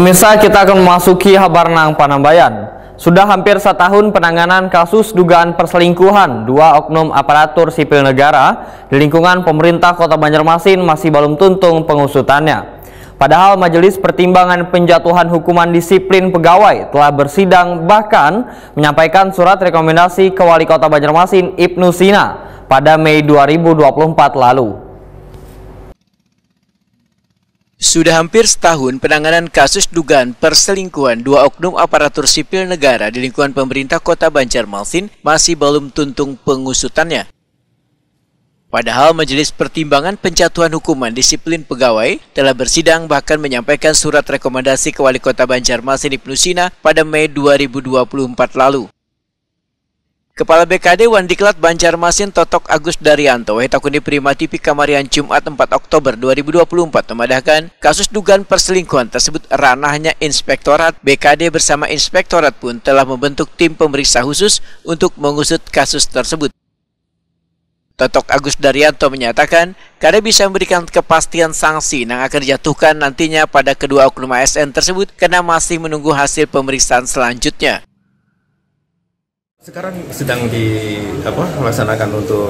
Pemirsa, kita akan memasuki Habarnang Panambayan. Sudah hampir setahun penanganan kasus dugaan perselingkuhan dua oknum aparatur sipil negara di lingkungan pemerintah Kota Banjarmasin masih belum tuntung pengusutannya. Padahal Majelis Pertimbangan Penjatuhan Hukuman Disiplin Pegawai telah bersidang bahkan menyampaikan surat rekomendasi ke Wali Kota Banjarmasin Ibnu Sina pada Mei 2024 lalu. Sudah hampir setahun penanganan kasus dugaan perselingkuhan dua oknum aparatur sipil negara di lingkungan pemerintah Kota Banjarmasin masih belum tuntung pengusutannya. Padahal Majelis Pertimbangan Penjatuhan Hukuman Disiplin Pegawai telah bersidang bahkan menyampaikan surat rekomendasi ke Wali Kota Banjarmasin Ibnu Sina pada Mei 2024 lalu. Kepala BKD Wandiklat Banjarmasin Totok Agus Daryanto Wahitakundi Prima TV Kamarian Jumat 4 Oktober 2024 memadahkan kasus dugaan perselingkuhan tersebut ranahnya Inspektorat. BKD bersama Inspektorat pun telah membentuk tim pemeriksa khusus untuk mengusut kasus tersebut. Totok Agus Daryanto menyatakan KD bisa memberikan kepastian sanksi yang akan dijatuhkan nantinya pada kedua oknum ASN tersebut karena masih menunggu hasil pemeriksaan selanjutnya. Sekarang sedang melaksanakan untuk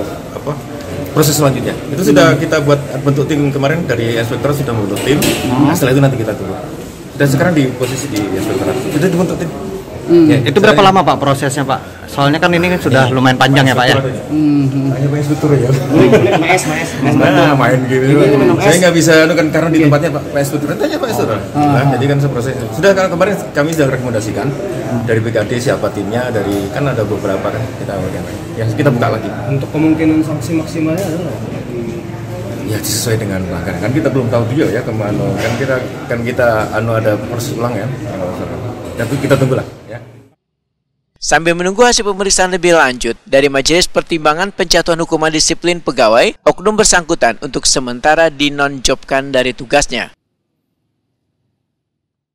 proses selanjutnya. Itu sudah kita buat bentuk tim kemarin dari inspektorat sudah membentuk tim. Setelah itu nanti kita tunggu. Dan sekarang di posisi di inspektorat sudah dibentuk tim. Ya, itu berapa lama Pak prosesnya Pak? Soalnya kan ini sudah lumayan panjang ya Pak ya. Hanya Pak Inspektur ya. Main gitu. Saya nggak bisa kan karena di tempatnya Pak Inspektur. Tanya Pak Inspektur. Jadi kan prosesnya sudah kemarin kami sudah rekomendasikan dari BKD siapa timnya, dari kan ada beberapa kan kita buka lagi. Untuk kemungkinan sanksi maksimalnya adalah ya sesuai dengan pelanggaran. Kan kita belum tahu juga ya kemana. Kan kita ada proses ulang ya. Tapi kita tunggulah ya. Sambil menunggu hasil pemeriksaan lebih lanjut dari Majelis Pertimbangan Penjatuhan Hukuman Disiplin Pegawai, oknum bersangkutan untuk sementara dinonjobkan dari tugasnya.